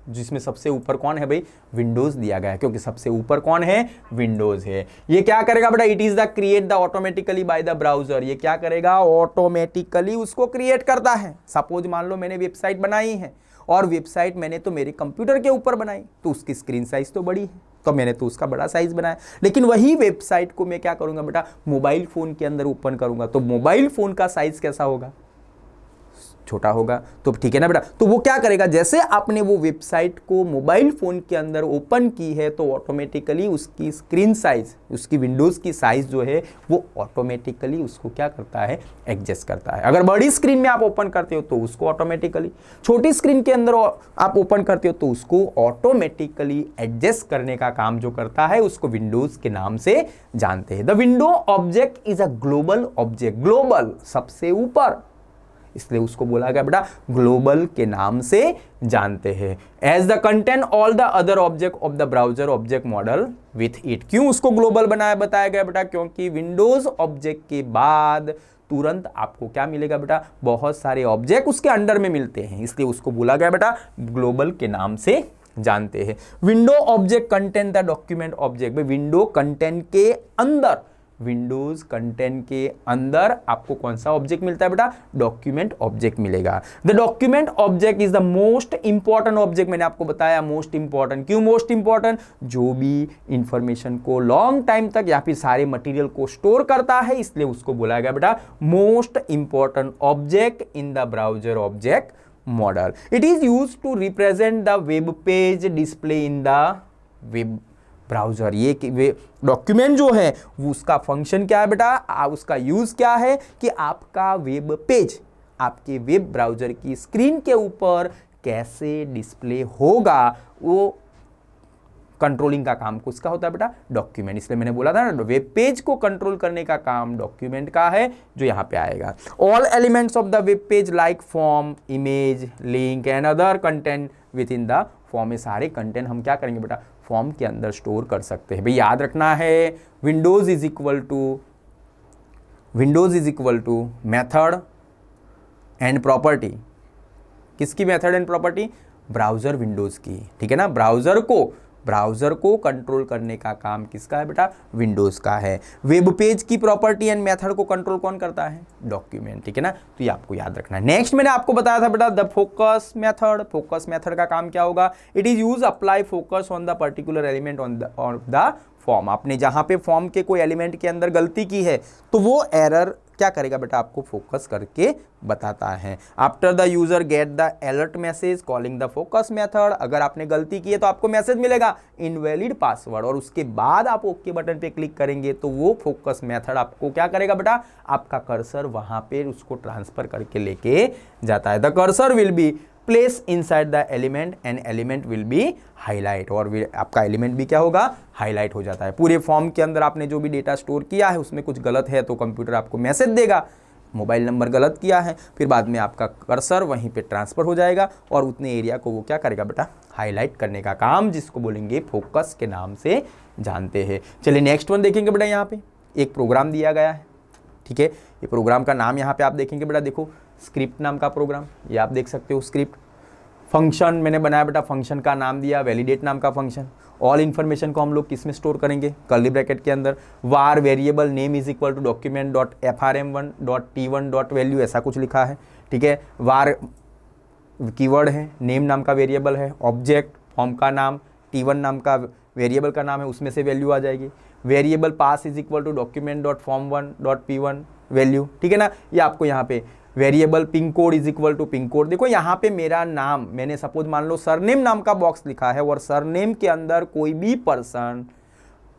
जिसमें सबसे ऊपर कौन है भाई? विंडोज दिया गया है, क्योंकि सबसे ऊपर कौन है? विंडोज है। ये क्या करेगा बेटा? It is the create the automatically by the browser. ये क्या करेगा? ऑटोमेटिकली उसको क्रिएट करता है। सपोज मान लो मैंने वेबसाइट बनाई है और वेबसाइट मैंने तो मेरे कंप्यूटर के ऊपर बनाई, तो उसकी स्क्रीन साइज तो बड़ी है, तो मैंने तो उसका बड़ा साइज बनाया। लेकिन वही वेबसाइट को मैं क्या करूंगा बेटा? मोबाइल फोन के अंदर ओपन करूंगा, तो मोबाइल फोन का साइज कैसा होगा? छोटा होगा। तो ठीक है ना बेटा? तो वो क्या करेगा? जैसे आपने वो वेबसाइट को मोबाइल फोन के अंदर ओपन की है तो ऑटोमेटिकली उसकी स्क्रीन साइज, उसकी विंडोज की साइज जो है वो ऑटोमेटिकली उसको क्या करता है? एडजस्ट करता है। अगर बड़ी स्क्रीन में आप ओपन करते हो तो उसको ऑटोमेटिकली, छोटी स्क्रीन के अंदर आप ओपन करते हो तो उसको ऑटोमेटिकली एडजस्ट करने का काम जो करता है उसको विंडोज के नाम से जानते हैं। The window object is a global object. Global सबसे ऊपर, इसलिए उसको बोला गया बेटा ग्लोबल के नाम से जानते हैं। As the content all the other object of the browser object model with it. क्यों उसको ग्लोबल बताया गया बेटा? क्योंकि विंडोज ऑब्जेक्ट के बाद तुरंत आपको क्या मिलेगा बेटा? बहुत सारे ऑब्जेक्ट उसके अंडर में मिलते हैं, इसलिए उसको बोला गया बेटा ग्लोबल के नाम से जानते हैं। Window object content the document object. Window content के अंदर, विंडोज कंटेंट के अंदर आपको कौन सा ऑब्जेक्ट मिलता है बेटा? डॉक्यूमेंट ऑब्जेक्ट मिलेगा। The document object is the most important object. मैंने आपको बताया मोस्ट इंपॉर्टेंट। क्यों मोस्ट इंपॉर्टेंट? जो भी इंफॉर्मेशन को लॉन्ग टाइम तक या फिर सारे मटेरियल को स्टोर करता है, इसलिए उसको बोला गया बेटा most important object in the browser object model. It is used to represent the web page display in the web browser. ये डॉक्यूमेंट जो है वो उसका फंक्शन क्या है बेटा? उसका यूज क्या है कि आपका वेब पेज आपके वेब ब्राउजर की स्क्रीन के ऊपर कैसे डिस्प्ले होगा, वो कंट्रोलिंग का काम किसका होता है बेटा? डॉक्यूमेंट। इसलिए मैंने बोला था ना वेब पेज को कंट्रोल करने का काम डॉक्यूमेंट का है, जो यहां पे आएगा। All elements of the web page like form, image, link and other content with in the form. में सारे कंटेंट हम क्या करेंगे बेटा? फॉर्म के अंदर स्टोर कर सकते हैं। भाई याद रखना है windows is equal to method and property. किसकी method and property? Browser windows की। ठीक है ना? ब्राउजर को ब्राउज़र को कंट्रोल करने का काम किसका है बेटा? विंडोज़ का है। वेब पेज की प्रॉपर्टी एंड मेथड को कंट्रोल कौन करता है? डॉक्यूमेंट, ठीक है ना? तो ये आपको याद रखना है। नेक्स्ट मैंने आपको बताया था बेटा the focus method. Focus method का काम क्या होगा? It is use apply focus on the particular element on the form. आपने जहां पे फॉर्म के कोई एलिमेंट के अंदर गलती की है तो वो एरर क्या करेगा बेटा? आपको फोकस करके बताता है। After the user get the alert message calling the focus method, अगर आपने गलती की है तो आपको मैसेज मिलेगा इनवैलिड पासवर्ड, और उसके बाद आप ओके बटन पे क्लिक करेंगे तो वो फोकस मेथड आपको क्या करेगा बेटा? आपका कर्सर वहां पे उसको ट्रांसफर करके लेके जाता है। The cursor will be place inside the element and element will be highlight, और आपका एलिमेंट भी क्या होगा? हाईलाइट हो जाता है। पूरे फॉर्म के अंदर आपने जो भी डेटा स्टोर किया है उसमें कुछ गलत है तो कंप्यूटर आपको मैसेज देगा, मोबाइल नंबर गलत किया है, फिर बाद में आपका कर्सर वहीं पे ट्रांसफर हो जाएगा और उतने एरिया को वो क्या करेगा बेटा? हाईलाइट करने का काम, जिसको बोलेंगे फोकस के नाम से जानते हैं। चलिए नेक्स्ट वन देखेंगे बेटा। यहाँ पे एक प्रोग्राम दिया गया है, ठीक है। ये प्रोग्राम का नाम यहाँ पे आप देखेंगे बेटा, देखो स्क्रिप्ट नाम का प्रोग्राम, ये आप देख सकते हो स्क्रिप्ट। फंक्शन मैंने बनाया बेटा, फंक्शन का नाम दिया वैलिडेट नाम का फंक्शन। ऑल इन्फॉर्मेशन को हम लोग किस में स्टोर करेंगे? कर्ली ब्रैकेट के अंदर। Var variable name is equal to document dot frm1 dot t1 dot value, ऐसा कुछ लिखा है, ठीक है। वार कीवर्ड है, नेम नाम का वेरिएबल है, ऑब्जेक्ट फॉर्म का नाम, t1 नाम का वेरिएबल का नाम है, उसमें से वैल्यू आ जाएगी। Variable pass is equal to document dot form one dot p1 value, ठीक है ना। ये आपको यहाँ पे variable pin code is equal to pin code. देखो यहाँ पे मेरा नाम, मैंने सपोज मान लो सरनेम नाम का बॉक्स लिखा है और सरनेम के अंदर कोई भी पर्सन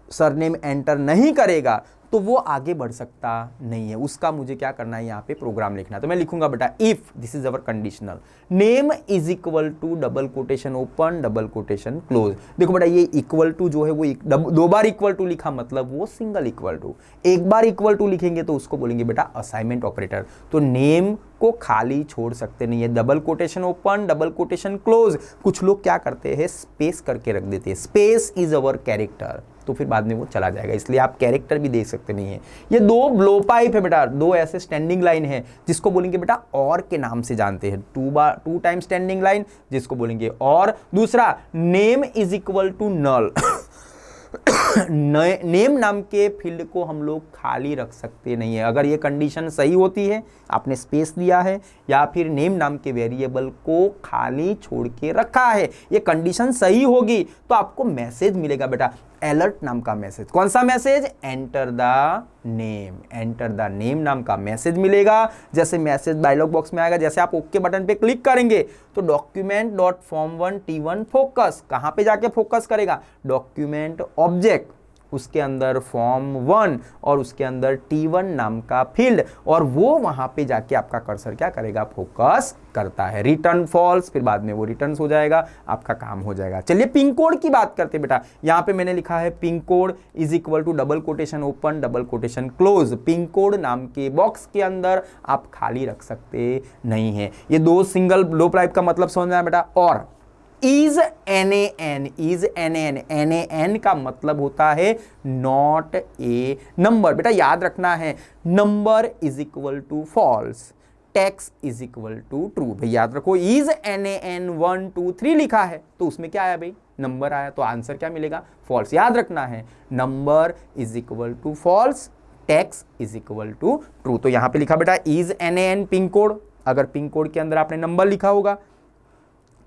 सरनेम एंटर नहीं करेगा तो वो आगे बढ़ सकता नहीं है, उसका मुझे क्या करना है? यहाँ पे प्रोग्राम लिखना है। तो मैं लिखूंगा बेटा if this is our conditional name is equal to double quotation open double quotation close. देखो बेटा ये इक्वल टू जो है वो दो बार इक्वल टू लिखा मतलब वो सिंगल इक्वल टू, एक बार इक्वल टू लिखेंगे तो उसको बोलेंगे बेटा असाइनमेंट ऑपरेटर। तो नेम को खाली छोड़ सकते नहीं है, double quotation open double quotation close. कुछ लोग क्या करते हैं? स्पेस करके रख देते हैं, स्पेस इज अवर कैरेक्टर, तो फिर बाद में वो चला जाएगा, इसलिए आप कैरेक्टर भी देख सकते नहीं है। ये दो ब्लो पाइप है बेटा, दो ऐसे स्टैंडिंग लाइन है जिसको बोलेंगे बेटा और के नाम से जानते हैं। टू टाइम स्टैंडिंग लाइन जिसको बोलेंगे और। दूसरा name is equal to null name नाम के फील्ड को हम लोग खाली रख सकते नहीं है। अगर ये कंडीशन सही होती है, आपने स्पेस दिया है या फिर नेम नाम के वेरिएबल को खाली छोड़ के रखा है, ये कंडीशन सही होगी तो आपको मैसेज मिलेगा बेटा अलर्ट नाम का मैसेज। कौन सा message? Enter the name, enter the name नाम का मैसेज मिलेगा। जैसे मैसेज डायलॉग बॉक्स में आएगा, जैसे आप ओके बटन पे क्लिक करेंगे तो डॉक्यूमेंट डॉट फॉर्म1 t1 फोकस कहां पे जाके फोकस करेगा? डॉक्यूमेंट ऑब्जेक्ट, उसके अंदर फॉर्म1 और उसके अंदर t1 नाम का फील्ड, और वो वहां पे जाके आपका कर्सर क्या करेगा? फोकस करता है। रिटर्न फॉल्स, फिर बाद में वो रिटर्न हो जाएगा, आपका काम हो जाएगा। चलिए पिन कोड की बात करते हैं बेटा। यहां पे मैंने लिखा है pin code is equal to double quotation open double quotation close. Pin code नाम के बॉक्स के अंदर आप खाली रख सकते नहीं है। ये दो सिंगल लो पाइप का मतलब समझना है बेटा। और इज NaN का मतलब होता है नॉट ए नंबर। बेटा याद रखना है, number is equal to false, text is equal to true. भाई याद रखो, इज NaN 1 2 3 लिखा है तो उसमें क्या आया भाई? नंबर आया, तो आंसर क्या मिलेगा? फॉल्स। याद रखना है number is equal to false, text is equal to true. तो यहां पे लिखा बेटा इज NaN पिन कोड। अगर पिन कोड के अंदर आपने नंबर लिखा होगा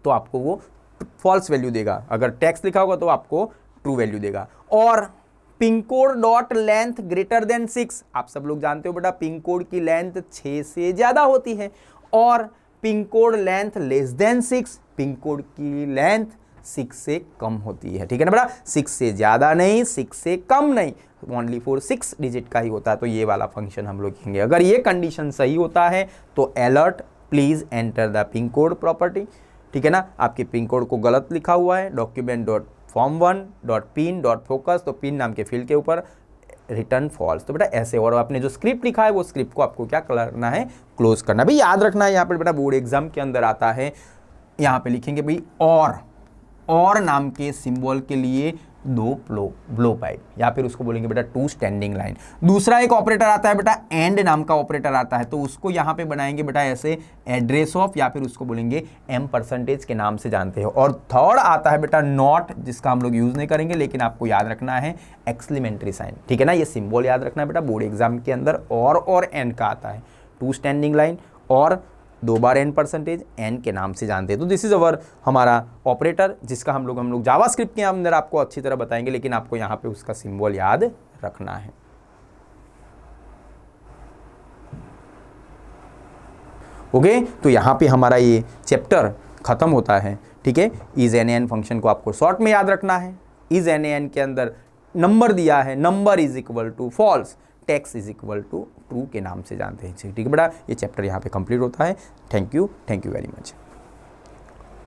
तो आपको वो फॉल्स वैल्यू देगा, अगर टेक्स्ट लिखा होगा तो आपको ट्रू वैल्यू देगा। और pin code dot length greater than 6, आप सब लोग जानते हो बेटा पिन कोड की लेंथ 6 से ज्यादा होती है, और pin code length less than 6, pin code की लेंथ 6 से कम होती है, ठीक है ना बेटा। 6 से ज्यादा नहीं, 6 से कम नहीं, ओनली फॉर 6 डिजिट का ही होता है। तो ये वाला फंक्शन हम लोग लिखेंगे। अगर ये कंडीशन सही होता है तो alert please enter the pin code property, ठीक है ना। आपके पिन कोड को गलत लिखा हुआ है, document dot form one dot pin dot focus, तो पिन नाम के फील्ड के ऊपर रिटर्न फॉल्स। तो बेटा ऐसे, और आपने जो स्क्रिप्ट लिखा है वो स्क्रिप्ट को आपको क्या करना है? क्लोज करना। भाई याद रखना है, यहाँ पर बेटा बोर्ड एग्जाम के अंदर आता है, यहाँ पे लिखेंगे भाई और नाम के सिंबल के लिए दो ब्लो पाइप, या फिर उसको बोलेंगे बेटा टू स्टैंडिंग लाइन। दूसरा एक ऑपरेटर आता है बेटा एंड नाम का ऑपरेटर आता है, तो उसको यहाँ पे बनाएंगे बेटा ऐसे एड्रेस ऑफ, या फिर उसको बोलेंगे एम परसेंटेज के नाम से जानते हो। और थर्ड आता है बेटा नॉट, जिसका हम लोग यूज नहीं करेंगे लेकिन आपको याद रखना है एक्सक्लेमेटरी साइन, ठीक है ना, ये सिंबल याद रखना है बेटा बोर्ड एग्जाम के अंदर। और एंड का आता है टू स्टैंडिंग लाइन और दो बार एन परसेंटेज एन के नाम से जानते हैं। तो दिस इज अवर हमारा ऑपरेटर, जिसका हम लोग जावास्क्रिप्ट के अंदर आपको अच्छी तरह बताएंगे, लेकिन आपको यहाँ पे उसका सिंबल याद रखना है। ओके, तो यहाँ पे हमारा ये चैप्टर खत्म होता है, ठीक है। इज एन एन फंक्शन को आपको शॉर्ट में याद रखना है। इज एन एन के अंदर नंबर दिया है, number is equal to false, text is equal to true के नाम से जानते हैं, ठीक है बेटा। ये चैप्टर यहाँ पे कंप्लीट होता है। Thank you very much.